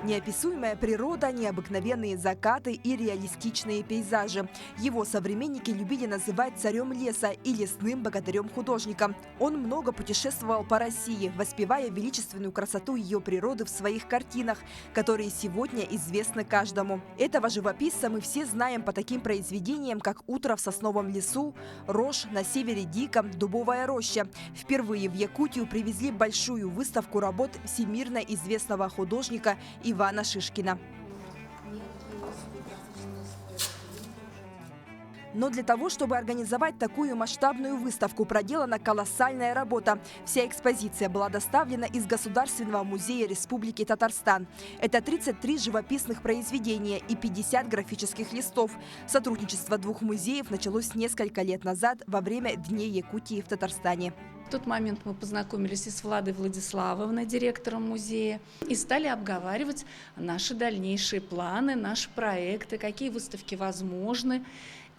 Неописуемая природа, необыкновенные закаты и реалистичные пейзажи. Его современники любили называть царем леса и лесным богатырем-художником. Он много путешествовал по России, воспевая величественную красоту ее природы в своих картинах, которые сегодня известны каждому. Этого живописца мы все знаем по таким произведениям, как «Утро в сосновом лесу», «Рожь на севере диком», «Дубовая роща». Впервые в Якутию привезли большую выставку работ всемирно известного художника Ивана Шишкина. Но для того, чтобы организовать такую масштабную выставку, проделана колоссальная работа. Вся экспозиция была доставлена из Государственного музея Республики Татарстан. Это 33 живописных произведения и 50 графических листов. Сотрудничество двух музеев началось несколько лет назад во время Дней Якутии в Татарстане. В тот момент мы познакомились и с Владой Владиславовной, директором музея, и стали обговаривать наши дальнейшие планы, наши проекты, какие выставки возможны.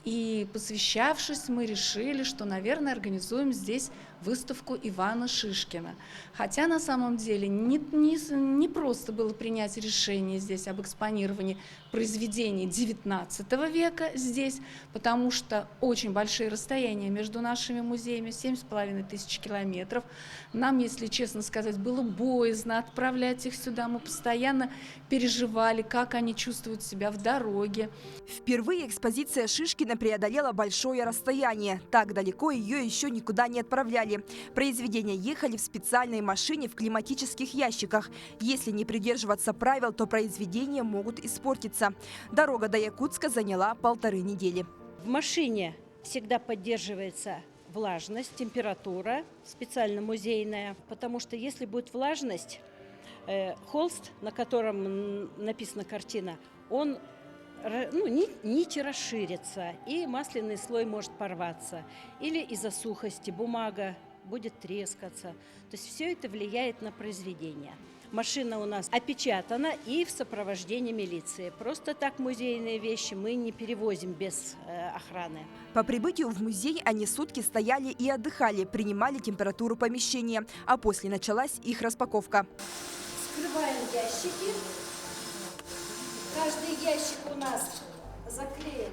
И посвящавшись, мы решили, что, наверное, организуем здесь выставку Ивана Шишкина. Хотя на самом деле не просто было принять решение здесь об экспонировании произведений XIX века здесь, потому что очень большие расстояния между нашими музеями, 7500 километров. Нам, если честно сказать, было боязно отправлять их сюда. Мы постоянно переживали, как они чувствуют себя в дороге. Впервые экспозиция Шишкина преодолела большое расстояние. Так далеко ее еще никуда не отправляли. Произведения ехали в специальной машине в климатических ящиках. Если не придерживаться правил, то произведения могут испортиться. Дорога до Якутска заняла 1,5 недели. В машине всегда поддерживается влажность, температура, специально музейная, потому что если будет влажность, холст, на котором написана картина, он нити расширятся, и масляный слой может порваться. Или из-за сухости бумага будет трескаться. То есть все это влияет на произведение. Машина у нас опечатана и в сопровождении милиции. Просто так музейные вещи мы не перевозим без охраны. По прибытию в музей они сутки стояли и отдыхали, принимали температуру помещения, а после началась их распаковка. Скрываем ящики. Каждый ящик у нас заклеен.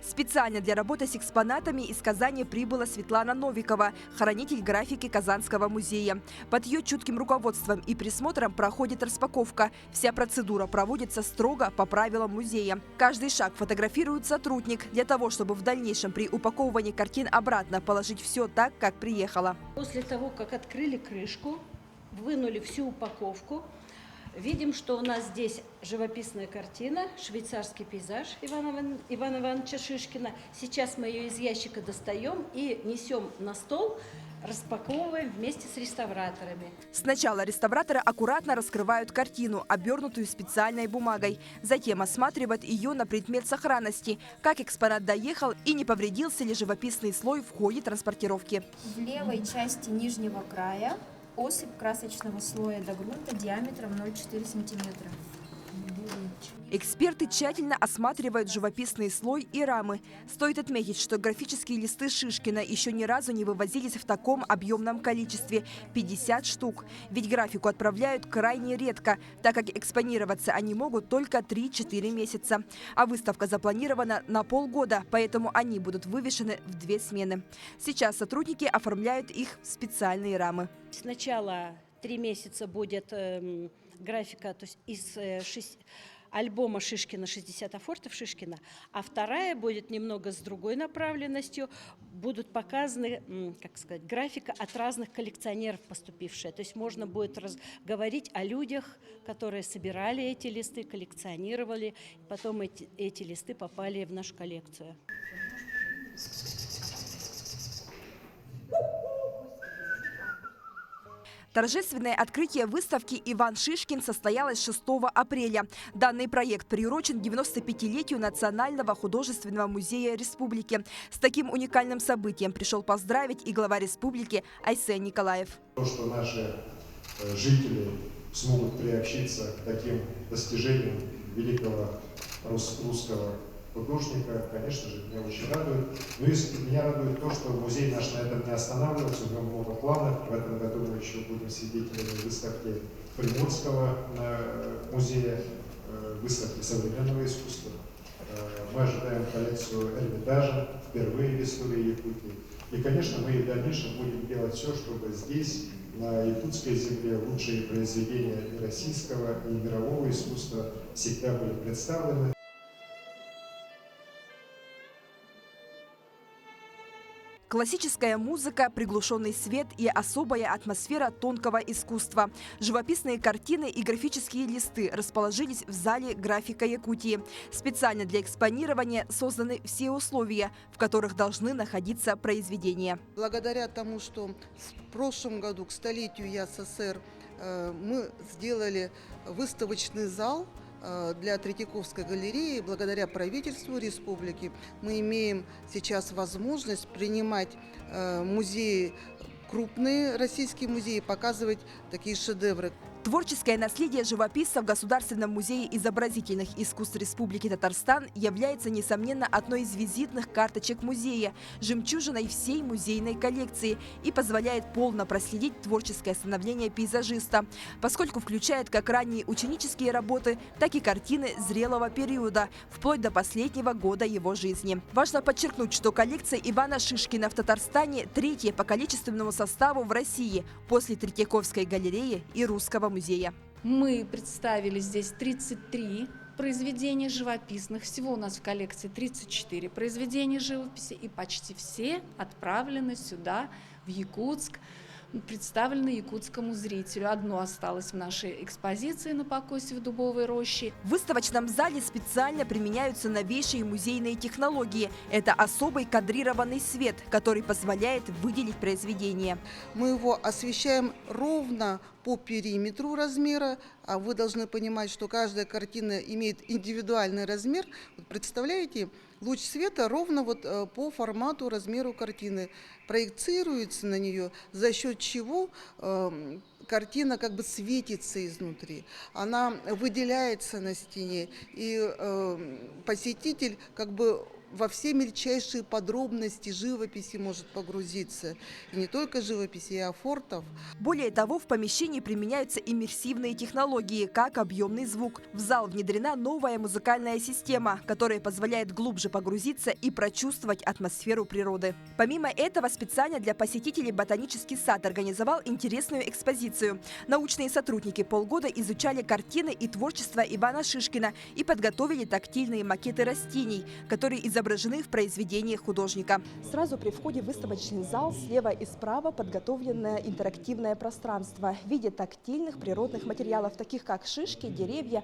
Специально для работы с экспонатами из Казани прибыла Светлана Новикова, хранитель графики Казанского музея. Под ее чутким руководством и присмотром проходит распаковка. Вся процедура проводится строго по правилам музея. Каждый шаг фотографирует сотрудник для того, чтобы в дальнейшем при упаковывании картин обратно положить все так, как приехало. После того, как открыли крышку, вынули всю упаковку, видим, что у нас здесь живописная картина «Швейцарский пейзаж» Ивана Ивановича Шишкина. Сейчас мы ее из ящика достаем и несем на стол, распаковываем вместе с реставраторами. Сначала реставраторы аккуратно раскрывают картину, обернутую специальной бумагой. Затем осматривают ее на предмет сохранности, как экспонат доехал и не повредился ли живописный слой в ходе транспортировки. В левой части нижнего края осыпь красочного слоя до грунта диаметром 0,4 см. Эксперты тщательно осматривают живописный слой и рамы. Стоит отметить, что графические листы Шишкина еще ни разу не вывозились в таком объемном количестве – 50 штук. Ведь графику отправляют крайне редко, так как экспонироваться они могут только 3-4 месяца. А выставка запланирована на полгода, поэтому они будут вывешены в 2 смены. Сейчас сотрудники оформляют их в специальные рамы. Сначала 3 месяца будет графика, то есть из альбома Шишкина, 60 афортов Шишкина, а вторая будет немного с другой направленностью. Будут показаны, графика от разных коллекционеров поступившая. То есть можно будет говорить о людях, которые собирали эти листы, коллекционировали, потом эти листы попали в нашу коллекцию. Торжественное открытие выставки «Иван Шишкин» состоялось 6 апреля. Данный проект приурочен 95-летию Национального художественного музея республики. С таким уникальным событием пришел поздравить и глава республики Айсен Николаев. То, что наши жители смогут приобщиться к таким достижениям великого русского художника, конечно же, меня очень радует. Но меня радует то, что музей наш на этом не останавливается, у него много планов. В этом году мы еще будем свидетелями выставки Приморского музея выставки современного искусства. Мы ожидаем коллекцию Эрмитажа впервые в истории Якутии. И, конечно, мы в дальнейшем будем делать все, чтобы здесь, на якутской земле, лучшие произведения и российского, и мирового искусства всегда были представлены. Классическая музыка, приглушенный свет и особая атмосфера тонкого искусства. Живописные картины и графические листы расположились в зале «Графика Якутии». Специально для экспонирования созданы все условия, в которых должны находиться произведения. Благодаря тому, что в прошлом году, к столетию ЯССР, мы сделали выставочный зал для Третьяковской галереи, благодаря правительству республики мы имеем сейчас возможность принимать музеи, крупные российские музеи, показывать такие шедевры. Творческое наследие живописца в Государственном музее изобразительных искусств Республики Татарстан является, несомненно, одной из визитных карточек музея, жемчужиной всей музейной коллекции и позволяет полно проследить творческое становление пейзажиста, поскольку включает как ранние ученические работы, так и картины зрелого периода, вплоть до последнего года его жизни. Важно подчеркнуть, что коллекция Ивана Шишкина в Татарстане третья по количественному составу в России после Третьяковской галереи и Русского музея. Мы представили здесь 33 произведения живописных. Всего у нас в коллекции 34 произведения живописи, и почти все отправлены сюда, в Якутск, представлены якутскому зрителю. Одно осталось в нашей экспозиции на покосе в Дубовой роще. В выставочном зале специально применяются новейшие музейные технологии. Это особый кадрированный свет, который позволяет выделить произведение. Мы его освещаем ровно по периметру размера, а вы должны понимать, что каждая картина имеет индивидуальный размер. Вот представляете, луч света ровно по формату, размеру картины проецируется на нее, за счет чего картина как бы светится изнутри, она выделяется на стене, и посетитель как бы во все мельчайшие подробности живописи может погрузиться. И не только живописи, и афортов. Более того, в помещении применяются иммерсивные технологии, как объемный звук. В зал внедрена новая музыкальная система, которая позволяет глубже погрузиться и прочувствовать атмосферу природы. Помимо этого, специально для посетителей ботанический сад организовал интересную экспозицию. Научные сотрудники полгода изучали картины и творчество Ивана Шишкина и подготовили тактильные макеты растений, которые изображены в произведениях художника. Сразу при входе в выставочный зал слева и справа подготовленное интерактивное пространство в виде тактильных природных материалов, таких как шишки, деревья,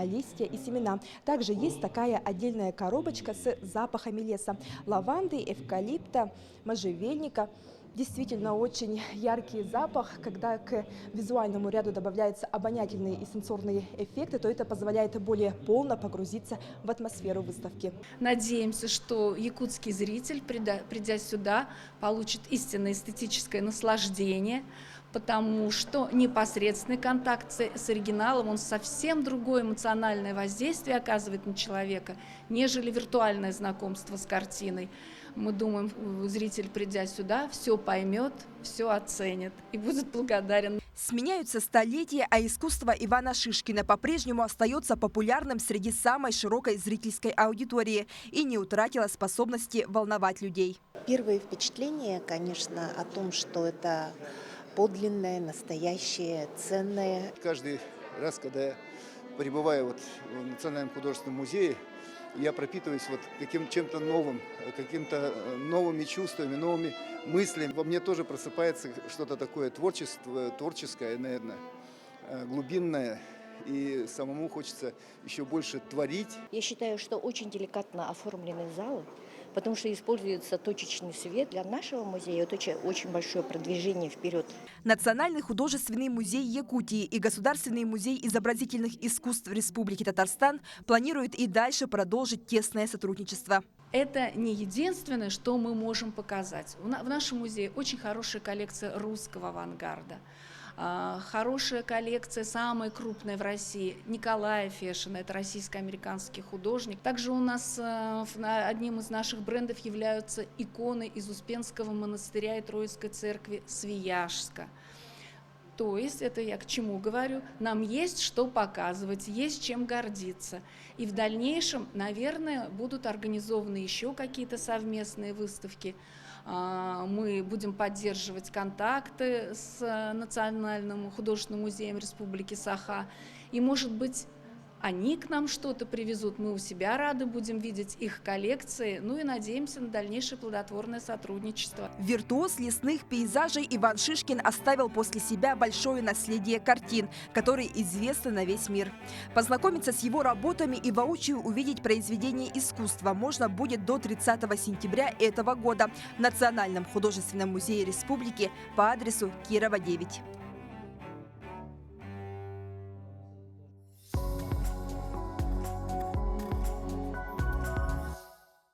листья и семена. Также есть такая отдельная коробочка с запахами леса: лаванды, эвкалипта, можжевельника. Действительно очень яркий запах. Когда к визуальному ряду добавляются обонятельные и сенсорные эффекты, то это позволяет более полно погрузиться в атмосферу выставки. Надеемся, что якутский зритель, придя сюда, получит истинное эстетическое наслаждение, потому что непосредственный контакт с оригиналом, он совсем другое эмоциональное воздействие оказывает на человека, нежели виртуальное знакомство с картиной. Мы думаем, зритель, придя сюда, все поймет, все оценит и будет благодарен. Сменяются столетия, а искусство Ивана Шишкина по-прежнему остается популярным среди самой широкой зрительской аудитории и не утратило способности волновать людей. Первое впечатление, конечно, о том, что это подлинное, настоящее, ценное. Каждый раз, когда я пребываю в Национальном художественном музее, я пропитываюсь чем-то новым, какими-то новыми чувствами, новыми мыслями. Во мне тоже просыпается что-то такое творческое, наверное, глубинное. И самому хочется еще больше творить. Я считаю, что очень деликатно оформлены залы, потому что используется точечный свет. Для нашего музея это очень большое продвижение вперед. Национальный художественный музей Якутии и Государственный музей изобразительных искусств Республики Татарстан планируют и дальше продолжить тесное сотрудничество. Это не единственное, что мы можем показать. В нашем музее очень хорошая коллекция русского авангарда. Хорошая коллекция, самая крупная в России, Николая Фешина, это российско-американский художник. Также у нас одним из наших брендов являются иконы из Успенского монастыря и Троицкой церкви Свияжска. То есть, это я к чему говорю, нам есть что показывать, есть чем гордиться. И в дальнейшем, наверное, будут организованы еще какие-то совместные выставки. Мы будем поддерживать контакты с Национальным художественным музеем Республики Саха. И, может быть, они к нам что-то привезут, мы у себя рады будем видеть их коллекции, ну и надеемся на дальнейшее плодотворное сотрудничество. Виртуоз лесных пейзажей Иван Шишкин оставил после себя большое наследие картин, которые известны на весь мир. Познакомиться с его работами и воочию увидеть произведения искусства можно будет до 30 сентября этого года в Национальном художественном музее республики по адресу Кирова, 9.